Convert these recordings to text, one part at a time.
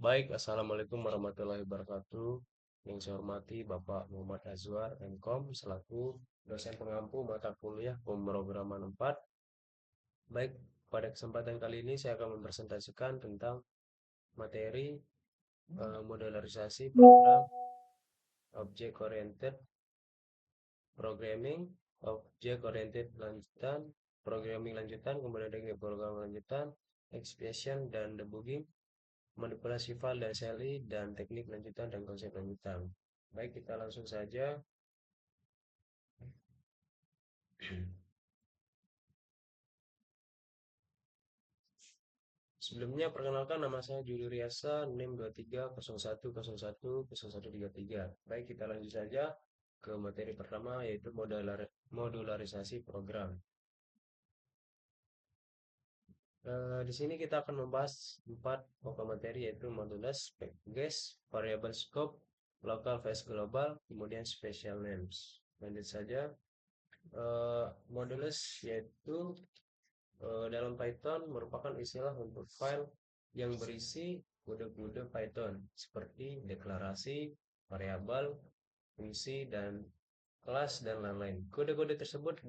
Baik, Assalamualaikum warahmatullahi wabarakatuh. Yang saya hormati Bapak Muhammad Azwar, MKom, selaku dosen pengampu mata kuliah pemrograman 4. Baik, pada kesempatan kali ini saya akan mempresentasikan tentang materi modularisasi program Object Oriented Programming, Object Oriented lanjutan, Programming lanjutan, kemudian ada program lanjutan, Expression dan Debugging, manipulasi file dan CLI, dan teknik lanjutan dan konsep lanjutan. Baik, kita langsung saja. Sebelumnya, perkenalkan nama saya Juli Riasa, NIM 2301010133. Baik, kita lanjut saja ke materi pertama, yaitu modularisasi program. Di sini kita akan membahas 4 pokok materi, yaitu modulus, guess, variable scope, local phase global, kemudian special names. Lanjut saja. Modulus yaitu dalam Python merupakan istilah untuk file yang berisi kode-kode Python seperti deklarasi, variabel, fungsi, dan kelas, dan lain-lain. Kode-kode tersebut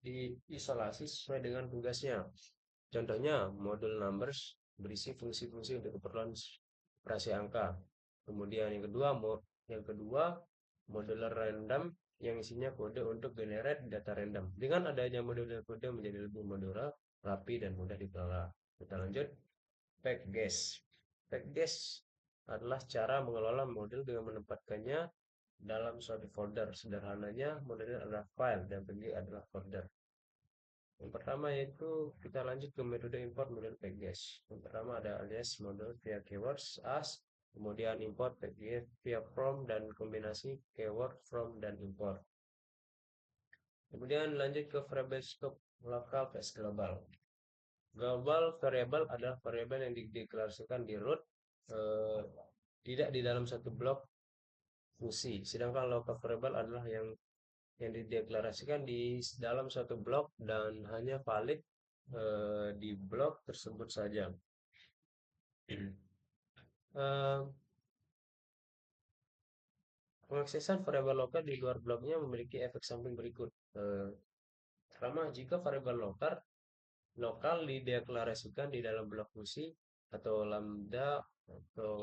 diisolasi sesuai dengan tugasnya. Contohnya, modul numbers berisi fungsi-fungsi untuk keperluan operasi angka. Kemudian yang kedua modular random yang isinya kode untuk generate data random. Dengan adanya modular kode menjadi lebih modular, rapi, dan mudah dikelola. Kita lanjut. Packguess. Packguess adalah cara mengelola modul dengan menempatkannya dalam suatu folder. Sederhananya, modulnya adalah file dan packguess adalah folder. Yang pertama yaitu kita lanjut ke metode import modul package. Yang pertama ada alias modul via keywords as, kemudian import package via from, dan kombinasi keyword from dan import. Kemudian lanjut ke variable scope, local phase global. Global variable adalah variabel yang dideklarasikan di root, tidak di dalam satu blok fungsi. Sedangkan local variable adalah yang dideklarasikan di dalam satu blok dan hanya valid di blok tersebut saja. Eh, Pengaksesan variabel lokal di luar bloknya memiliki efek samping berikut. Pertama, jika variabel lokal dideklarasikan di dalam blok fungsi atau lambda atau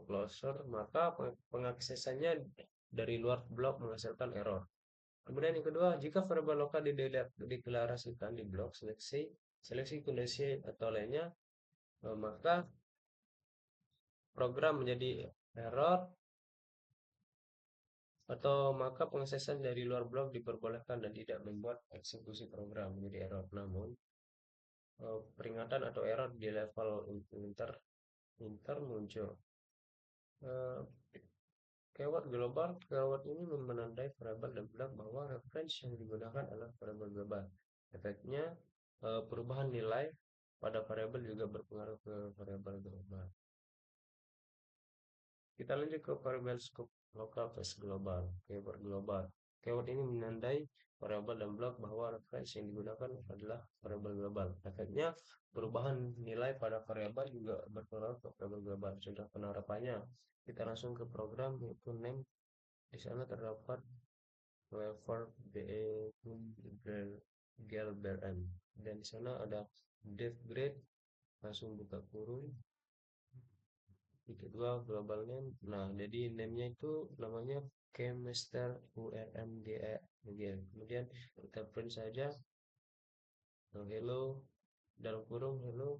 closure, maka pengaksesannya dari luar blok menghasilkan error. Kemudian yang kedua, jika variabel lokal dideklarasikan di blok seleksi kondisi atau lainnya, maka program menjadi error, atau maka pengaksesan dari luar blok diperbolehkan dan tidak membuat eksekusi program menjadi error. Namun, peringatan atau error di level inter muncul. Eh, keyword ini menandai variabel dan blok bahwa reference yang digunakan adalah variabel global. Efeknya, perubahan nilai pada variabel juga berpengaruh ke variabel global. Kita lanjut ke variable scope, local phase global, keyword global. Keyword ini menandai variabel dan blok bahwa reference yang digunakan adalah variabel global. Efeknya, perubahan nilai pada variabel juga berpengaruh ke variabel global. Contoh penerapannya, kita langsung ke program yaitu name. Di sana terdapat verb gelberen, dan di sana ada def grade. Langsung buka kurung. Yang kedua global name. Nah, jadi name-nya itu namanya chemester URMGE. Kemudian kita print saja hello, dalam kurung hello,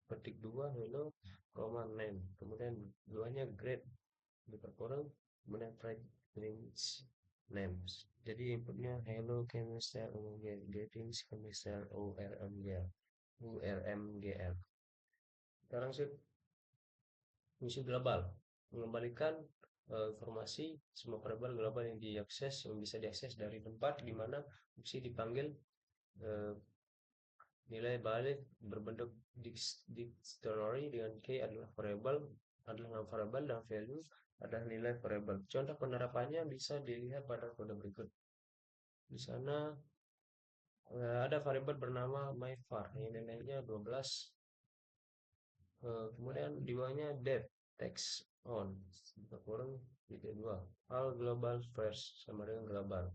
petik 2 hello, koma name. Kemudian duanya grade, buka kurung, kemudian print names. Jadi inputnya hello chemester URMGE, greetings chemester URMGE, URMGL. Sekarang sih fungsi global mengembalikan informasi semua variabel global yang bisa diakses dari tempat di mana fungsi dipanggil. eh, Nilai balik berbentuk dictionary dengan key adalah nama variabel, dan value adalah nilai variabel. Contoh penerapannya bisa dilihat pada kode berikut. Di sana ada variabel bernama myvar yang nilainya 12. Kemudian di bawahnya date. text on buka kurung titik 2 all global first sama dengan global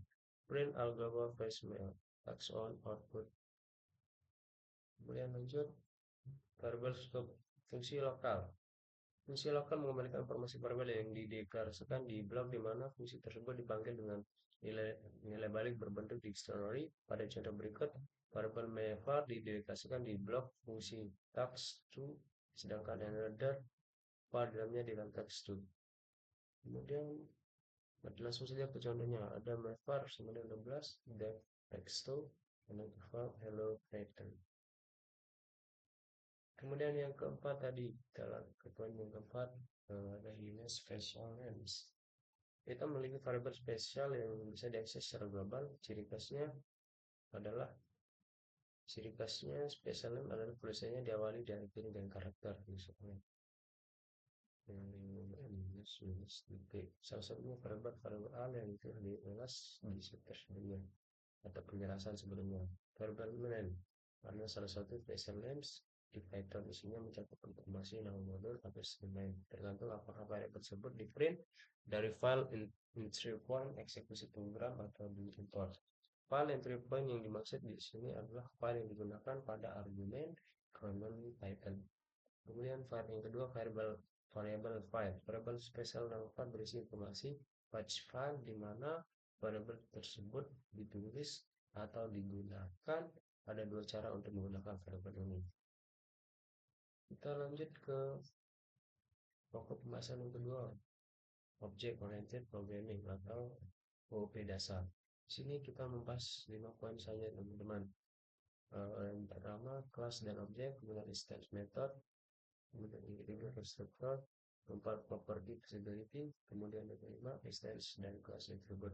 print all global first mail text on output. Kemudian lanjut variable scope fungsi lokal. Fungsi lokal mengembalikan informasi variabel yang dideklarasikan di blok di mana fungsi tersebut dipanggil dengan nilai balik berbentuk dictionary. Pada contoh berikut, variabel method dideklarasikan di blok fungsi text2, sedangkan another pada dalamnya di dalam text2. Kemudian langsung saja ke contohnya. Ada method sama dengan 12, def text2, dan hello pattern. Kemudian yang keempat tadi, dalam poin yang keempat ada unit special names. Kita memiliki variabel spesial yang bisa diakses secara global. Ciri khasnya spesial name adalah tulisannya diawali dari kiri dan karakter misalnya. Salah satunya variabel A yang telah diulas di chapter sebelumnya atau penjelasan sebelumnya. Variabel name karena salah satu special names di Python isinya mencakup informasi nama modul atau stream tergantung apakah variabel tersebut di print dari file entry point eksekusi program atau di import. File entry point yang dimaksud di sini adalah file yang digunakan pada argumen kernel Python. Kemudian file yang kedua variable file. Variable special nama file berisi informasi batch file di mana variabel tersebut ditulis atau digunakan. Ada dua cara untuk menggunakan variabel ini. Kita lanjut ke pokok pembahasan yang kedua, Object Oriented Programming atau OOP dasar. Di sini kita membahas 5 poin saja teman-teman. Yang pertama kelas dan objek, kemudian instance method, kemudian yang ketiga constructor, keempat property visibility, kemudian yang kelima instance dan class attribute.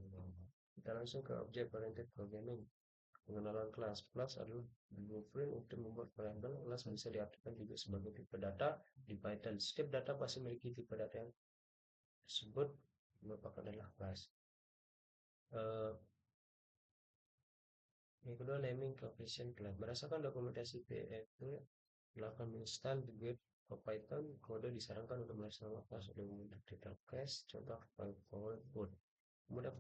Kita langsung ke Object Oriented Programming. Pengenalan kelas. Kelas adalah blueprint untuk membuat variabel. Kelas bisa diartikan juga sebagai tipe data di Python. Setiap data pasti memiliki tipe data yang tersebut merupakan adalah kelas. Yang kedua, naming coefficient class. Berdasarkan dokumentasi PFP melakukan install di Git of Python, kode disarankan untuk menulis nama kelas dengan detail class. Contoh forward put. Kemudian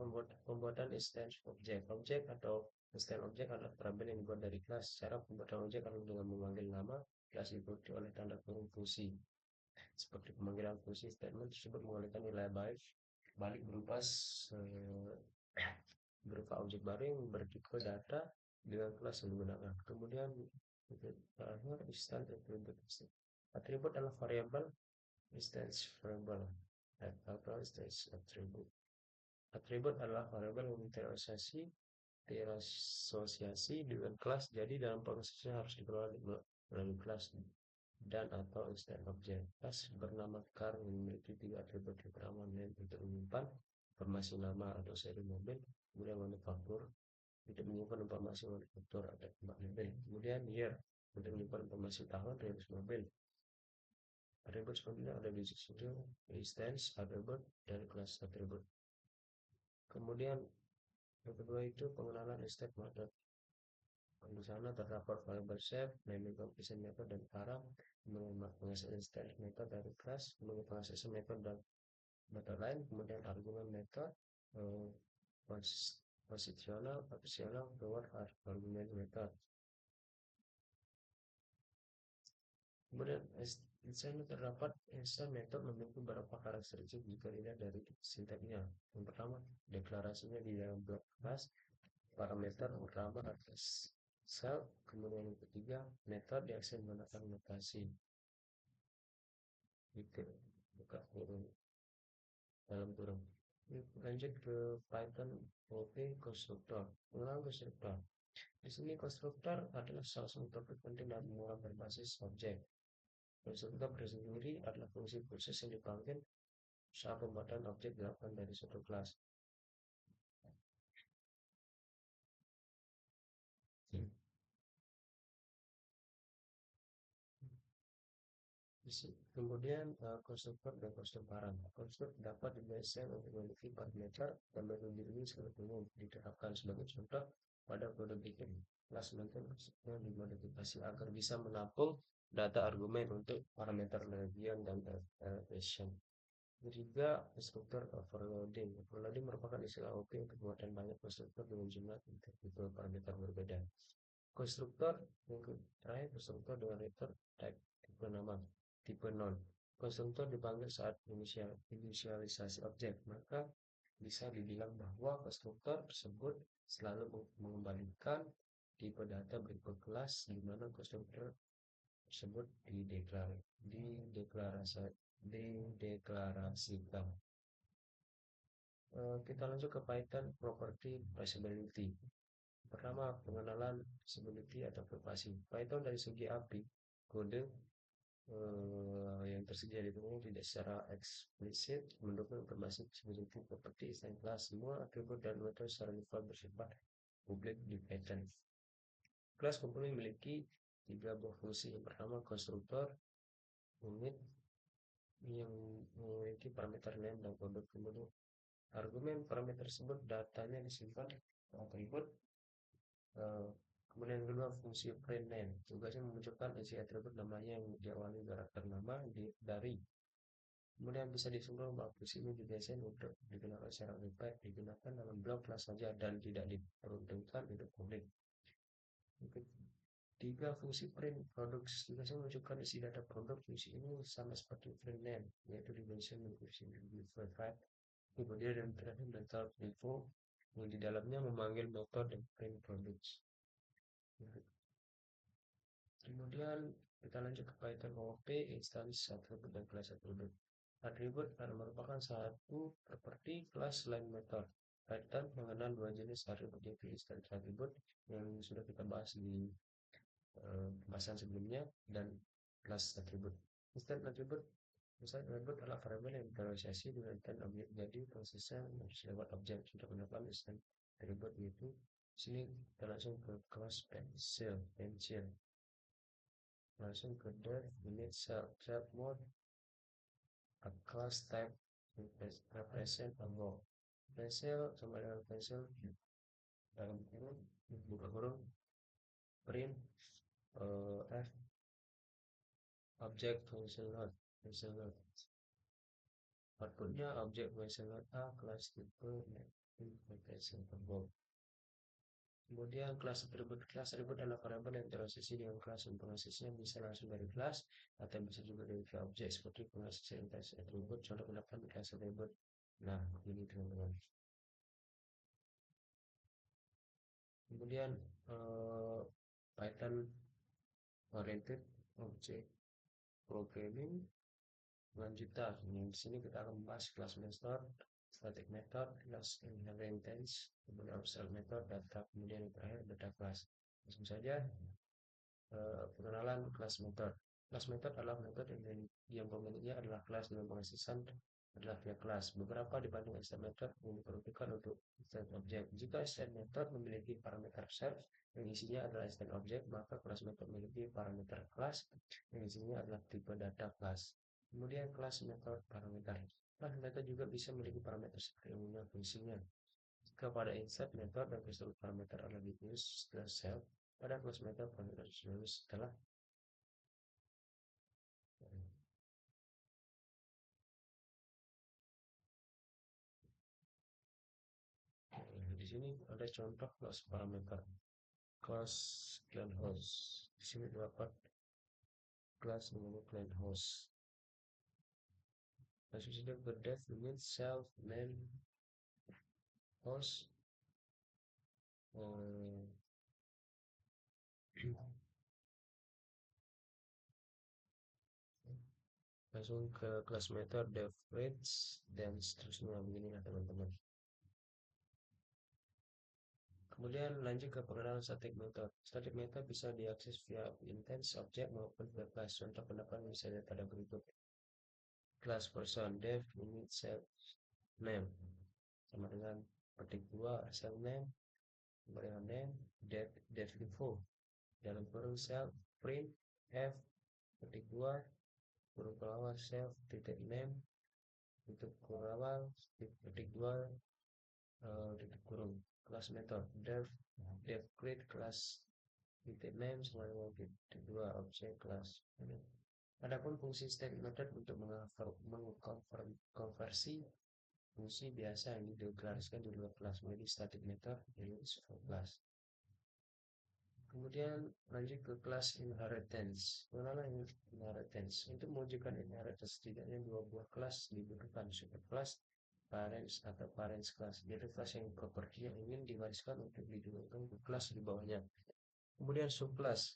pembuatan instance object. Objek atau instance object adalah variabel yang dibuat dari kelas. Cara pembuatan objek adalah dengan memanggil nama kelas diikuti oleh tanda kurung fungsi. Seperti pemanggilan fungsi statement tersebut menggunakan nilai balik berupa objek baru yang bertipe data dengan kelas yang digunakan. Kemudian terakhir instance attribute. Atribut adalah variabel instance variable atau instance attribute. Atribut adalah variabel yang terasosiasi dengan kelas. Jadi dalam prosesnya harus dikelola melalui kelas dan atau instance object. Kelas bernama car yang memiliki 3 atribut yang pertama name untuk menyimpan informasi nama atau seri mobil, kemudian manufaktur untuk menyimpan informasi manufaktur atau tempat mobil, kemudian year untuk menyimpan informasi tahun rilis mobil. Atribut selanjutnya ada di situ instance atribut dan kelas atribut. Kemudian yang kedua itu pengenalan instance method. Di sana terdapat variable shape, naming convention method dan para pengakses instance method dari kelas, kemudian pengakses method dan method lain, kemudian argumen method, positional, keluar argumen method. Kemudian di sana terdapat instance method memiliki beberapa karakteristik jika dilihat dari sintaknya. Yang pertama, deklarasinya di dalam blok kelas, parameter utama atas sel, kemudian yang ketiga, metode diakses menggunakan notasi. Gitu, buka kurung, dalam kurung. Lanjut ke Python OOP konstruktor. Pengenalan konstruktor. Di sini konstruktor adalah salah satu topik penting dalam pemrograman berbasis objek. Konstruktor tersendiri adalah fungsi khusus yang dipanggil saat pembuatan objek dilakukan dari suatu kelas. Kemudian konstruktor dan konstruktoran. Konstruktor dapat didesain untuk memiliki parameter dan berdiri secara umum diterapkan sebagai contoh pada kode bikin. Kelas method yang dimodifikasi agar bisa menampung data argumen untuk parameter region dan elevation. Ketiga, konstruktor overloading. Overloading merupakan istilah OP untuk muatan banyak konstruktor dengan jumlah tipe parameter berbeda. Konstruktor yang terakhir, konstruktor dengan return type tipe nama, tipe non. Konstruktor dipanggil saat inisialisasi objek, maka bisa dibilang bahwa konstruktor tersebut selalu mengembalikan tipe data berikut kelas di mana konstruktor tersebut dideklarasikan. Kita lanjut ke Python property traceability. Pertama, pengenalan traceability atau privasi. Python dari segi API kode yang tersedia di bawah tidak secara eksplisit mendukung informasi traceability property dan kelas. Semua atribut dan metode secara default bersifat publik di Python. Kelas komponen memiliki 3 buah fungsi. Yang pertama, konstruktor unit yang memiliki parameter name dan kode. Kemudian argumen parameter tersebut datanya disimpan atribut. Kemudian kedua, fungsi print name tugasnya memunculkan isi atribut namanya yang diawali karakter nama dari. Kemudian bisa disuruh bahwa fungsi ini didesain untuk digunakan secara private, digunakan dalam blok kelas saja dan tidak diperuntukkan untuk publik. Tiga, fungsi print produk tugasnya menunjukkan isi data produk. Fungsi ini sama seperti print name, yaitu dimension dan fungsi private. Kemudian yang terakhir, method info yang di dalamnya memanggil metode dan print products. Kemudian kita lanjut ke Python OOP, instansi atribut dan kelas atribut. Atribut merupakan satu properti kelas selain metode. Python mengenal dua jenis atribut, yaitu instansi atribut yang sudah kita bahas di pembahasan sebelumnya dan kelas atribut. Instansi atribut adalah variabel yang terasosiasi dengan intent objek, jadi prosesnya harus lewat objek. Sudah mendapat instansi atribut yaitu sini kita langsung ke kelas pencil. Langsung ke def unit self mode a class type represent a row. Pencil sama dengan pencil dalam kurung buka kurung print f object function node outputnya objek function node a kelas tipe represent a row. Kemudian kelas atribut adalah variabel yang terasosiasi dengan kelas, dan pengaksesnya bisa langsung dari kelas atau bisa juga dari objek seperti pengaksesnya kelas atribut. Contoh pendapat kelas atribut. Nah, ini teman-teman. Kemudian Python oriented object programming lanjutan. Di sini kita akan membahas kelas method, static method, kelas inheritance, kemudian observe method, data, kemudian yang terakhir data class. Langsung saja pengenalan kelas method. Kelas method adalah metode yang pemiliknya adalah kelas dengan pengaksesan adalah pihak kelas. Beberapa dibanding instance method yang diperuntukkan untuk instance objek. Jika instance method memiliki parameter self yang isinya adalah instance objek, maka kelas method memiliki parameter kelas yang isinya adalah tipe data kelas. Kemudian kelas method parameter. Kelas method juga bisa memiliki parameter seperti umumnya fungsinya. Jika pada insert method dan konstruksi parameter adalah diutus setelah self, pada kelas method parameter setelah di sini ada contoh kelas parameter kelas clan host. Di sini terdapat kelas namanya clan host. Langsung saja ke def unit self name host. Langsung ke kelas method def range dan seterusnya begini ya teman-teman. Kemudian lanjut ke pengenalan static method. Static method bisa diakses via instance object maupun via class. Contoh pendapat misalnya pada berikut. Class person def unit self name sama dengan petik 2 self name kemudian name def info dalam kurung self print f petik 2 kurung awal self titik name tutup kurung awal petik 2 tutup kurung. Class method def create class titik name sama dengan titik dua objek kelas. Adapun fungsi state method untuk mengkonversi fungsi biasa yang dideklarasikan di luar kelas menjadi static method dari sebuah kelas. Kemudian lanjut ke kelas inheritance. Mengenai inheritance, untuk mewujudkan inheritance setidaknya dua buah kelas dibutuhkan, superclass parents atau parents class, yaitu kelas yang properti yang ingin diwariskan untuk didudukkan ke kelas di bawahnya. Kemudian subclass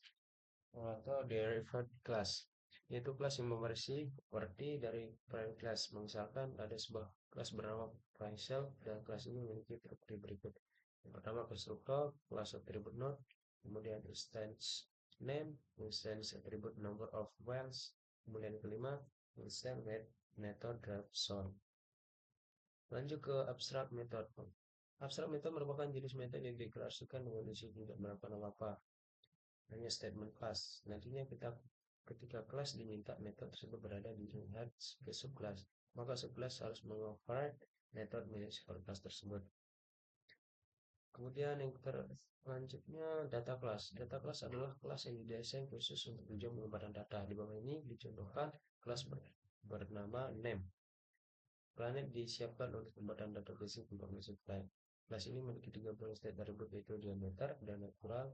atau derived class, yaitu kelas yang mewarisi properti dari parent class. Misalkan ada sebuah kelas bernama Faisal dan kelas ini memiliki properti berikut. Yang pertama konstruktor, kelas attribute node, kemudian instance name, instance attribute number of wells, kemudian kelima instance method graph sort. Lanjut ke abstract method. Abstract method merupakan jenis metode yang dideklarasikan dengan isi tidak melakukan apa-apa, hanya statement class. Nantinya ketika kelas diminta metode tersebut berada di head ke subclass, maka subclass harus mengoverride metode milik kelas tersebut. Kemudian yang selanjutnya data class. Data class adalah kelas yang didesain khusus untuk tujuan pengembaraan data. Di bawah ini dicontohkan kelas bernama name. Planet disiapkan untuk pembuatan database informasi planet. Kelas ini memiliki 3 state attribute, yaitu diameter dan natural,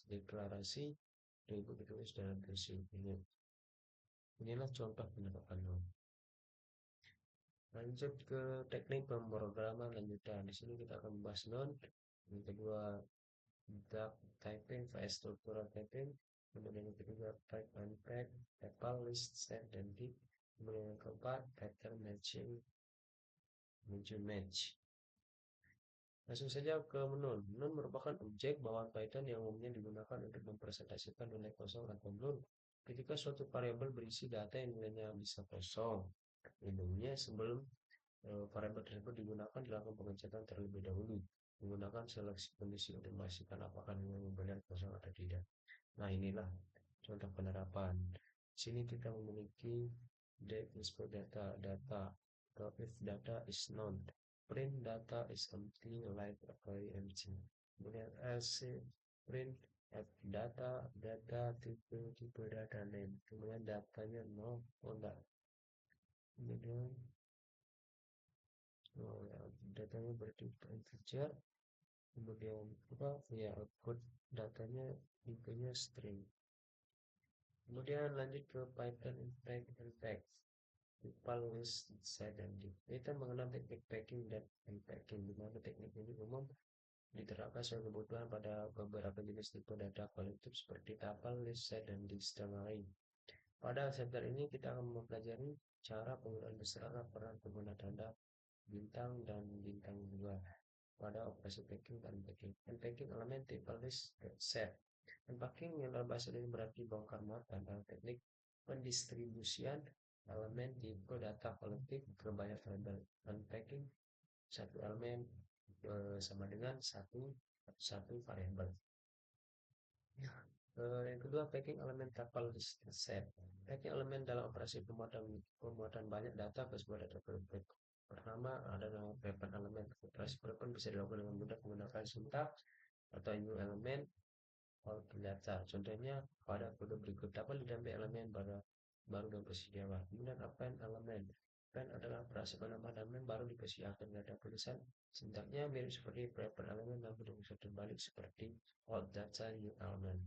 deklarasi, attribute ditulis dalam versi ini. Inilah contoh penerapannya. Lanjut ke teknik pemrograman lanjutan. Di sini kita akan membahas none. Yang kedua, duck typing via structural typing. Kemudian yang ketiga, type unpack, tuple, list, set, dan dict. Kemudian yang keempat, pattern matching, match. Langsung saja ke none. None merupakan objek bawaan Python yang umumnya digunakan untuk mempresentasikan nilai kosong atau nol. Ketika suatu variabel berisi data yang nilainya bisa kosong, lindungnya sebelum variabel tersebut digunakan dilakukan pengecekan terlebih dahulu menggunakan seleksi kondisi untuk memastikan apakah nilai benar kosong atau tidak. Nah, inilah contoh penerapan. Di sini kita memiliki date input data atau if data is known, print data is empty like empty. Kemudian else print if data tipe data name. Kemudian datanya no enggak. Kemudian datanya bertipe integer. Kemudian apa ya, output datanya tipenya string. Kemudian lanjut ke Python impact tuple, list, set, dan dict. Kita mengenal teknik packing dan unpacking, di mana teknik ini umum diterapkan sebagai kebutuhan pada beberapa jenis tipe data kolektif seperti tuple, list, set, dan dictionary. Pada chapter ini kita akan mempelajari cara penggunaan beserta peran pengguna tanda bintang dan bintang 2 pada operasi packing dan unpacking. Unpacking elemen tuple, list, set. Unpacking yang dalam bahasa ini berarti bongkar muat dan dalam teknik pendistribusian elemen tipe data kolektif ke banyak variabel. Unpacking satu elemen sama dengan satu variabel. Yang kedua, packing elemen tuple list set. Packing elemen dalam operasi pembuatan banyak data ke sebuah data kolektif. Pertama ada nama paper elemen. Operasi paper bisa dilakukan dengan mudah menggunakan sintak atau new element data. Contohnya pada kode berikut dapat ditambah elemen baru dan posisi awal. Kemudian append elemen. Append adalah operasi penambahan elemen baru di posisi akhir data tulisan. Sintaknya mirip seperti paper elemen dan bisa terbalik seperti old data new element.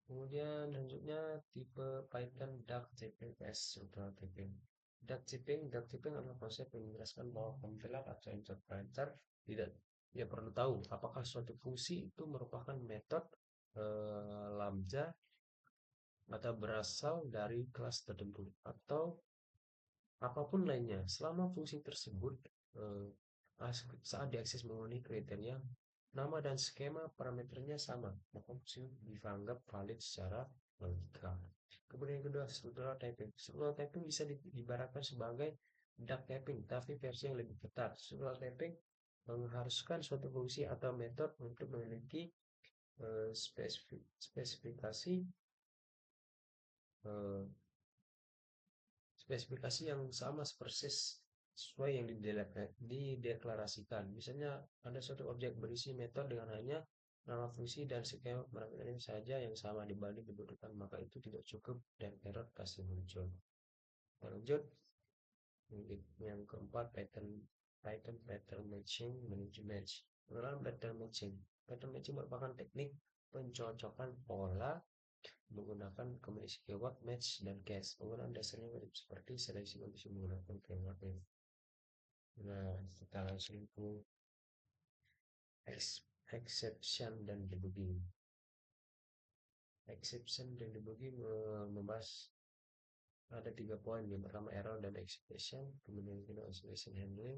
Kemudian lanjutnya tipe Python duck typing vs structural typing. Duck typing adalah konsep yang menjelaskan bahwa compiler atau interpreter tidak perlu tahu apakah suatu fungsi itu merupakan metode lambda atau berasal dari kelas tertentu atau apapun lainnya selama fungsi tersebut saat diakses memenuhi kriteria nama dan skema parameternya sama, maka fungsi dianggap valid secara logika. Kemudian yang kedua, structural typing. Structural typing bisa diibaratkan sebagai duck typing, tapi versi yang lebih ketat. Structural typing mengharuskan suatu fungsi atau metode untuk memiliki spesifikasi yang sama persis sesuai yang dideklarasikan. Misalnya ada suatu objek berisi metode dengan hanya nama fungsi dan skema parameter saja yang sama dibanding kedudukan, maka itu tidak cukup dan error pasti muncul. Lanjut, yang keempat, Python pattern matching menuju match. Pengenalan pattern matching. Pattern matching merupakan teknik pencocokan pola menggunakan kombinasi keyword match dan case. Penggunaan dasarnya mirip seperti seleksi kondisi menggunakan keyword match. Nah, kita langsung ke exception dan debugging. Exception dan debugging membahas ada 3 poin. Yang pertama error dan exception, kemudian kita exception handling,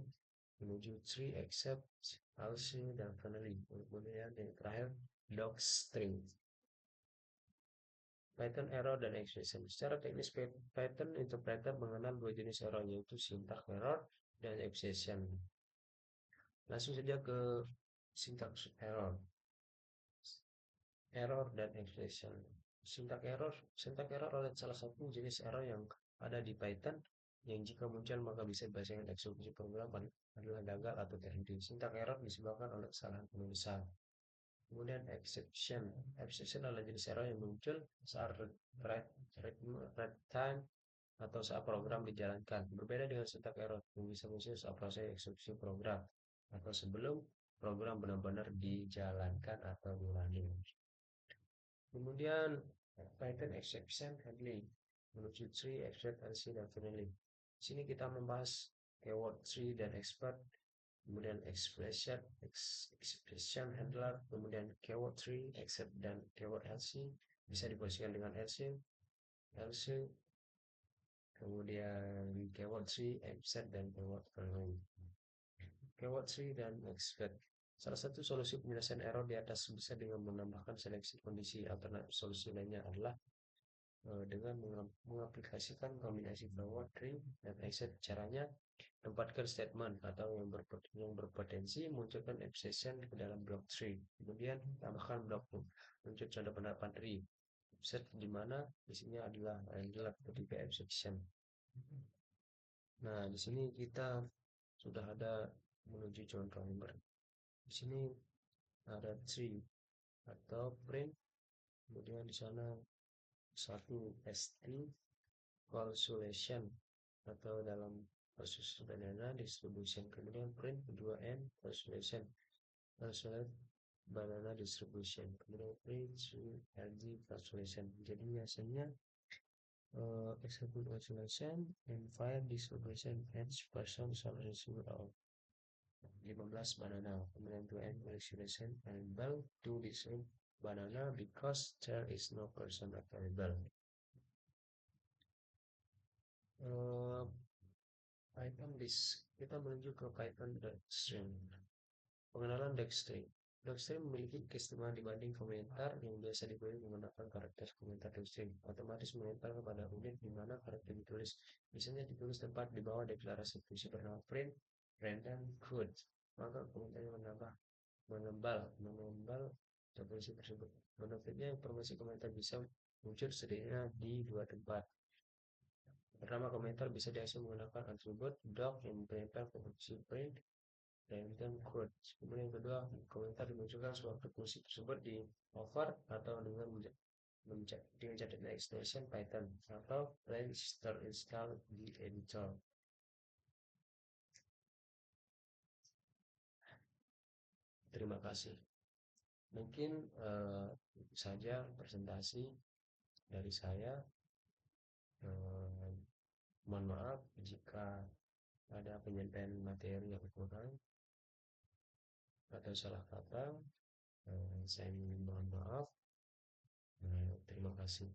menuju tree, except, also, dan finally kemudian yang terakhir docstring. Python error dan exception. Secara teknis Python interpreter mengenal dua jenis error, yaitu syntax error dan exception. Langsung saja ke syntax error. Error dan exception. Syntax error adalah salah satu jenis error yang ada di Python yang jika muncul maka bisa dibahasakan eksekusi program adalah gagal atau terhenti. Syntax error disebabkan oleh kesalahan penulisan. Kemudian exception. Exception adalah jenis error yang muncul saat read time atau saat program dijalankan. Berbeda dengan syntax error yang bisa muncul saat proses eksekusi program atau sebelum program benar-benar dijalankan atau dirunning. Kemudian Python exception handling menuju tree, extract, LC, dan finally. Di sini kita membahas keyword tree dan expert, kemudian expression handler, kemudian keyword tree, except, dan keyword LC bisa diposisikan dengan LC, kemudian keyword tree, except, dan keyword finally. Keyword tree dan expect. Salah satu solusi penyelesaian error di atas bisa dengan menambahkan seleksi kondisi. Alternatif solusi lainnya adalah dengan mengaplikasikan kombinasi forward tree dan exit. Caranya, tempatkan statement atau yang berpotensi munculkan exception ke dalam block tree. Kemudian tambahkan block muncul contoh penerapan tree. Set di mana isinya adalah ketika exception. Nah, di sini kita sudah ada menuju contoh nomor. Di sini ada tree atau print, kemudian di sana satu st calculation atau dalam proses sederhana distribution, kemudian print kedua n calculation banana distribution, kemudian print to lg calculation. Jadi biasanya execute calculation and file distribution edge person solution of 15 banana, kemudian to end calculation and bell to distribute banana because there is no person available. Python kita menuju ke Python docstring. Pengenalan docstring. Docstring memiliki keistimewaan dibanding komentar yang biasa diberi menggunakan karakter komentar docstring. Otomatis menempel kepada unit di mana karakter ditulis. Misalnya ditulis tempat di bawah deklarasi fungsi bernama print random code. Maka komentarnya menambal fungsi tersebut. Benefitnya informasi komentar bisa muncul setidaknya di dua tempat. Pertama, komentar bisa diakses menggunakan atribut doc yang menempel ke fungsi print random code. Kemudian yang kedua, komentar dimunculkan sewaktu fungsi tersebut di over atau dengan catatan extension Python atau register install di editor. Terima kasih. Mungkin saja presentasi dari saya. Mohon maaf jika ada penyampaian materi yang kurang atau salah kata. Saya mohon maaf. Terima kasih.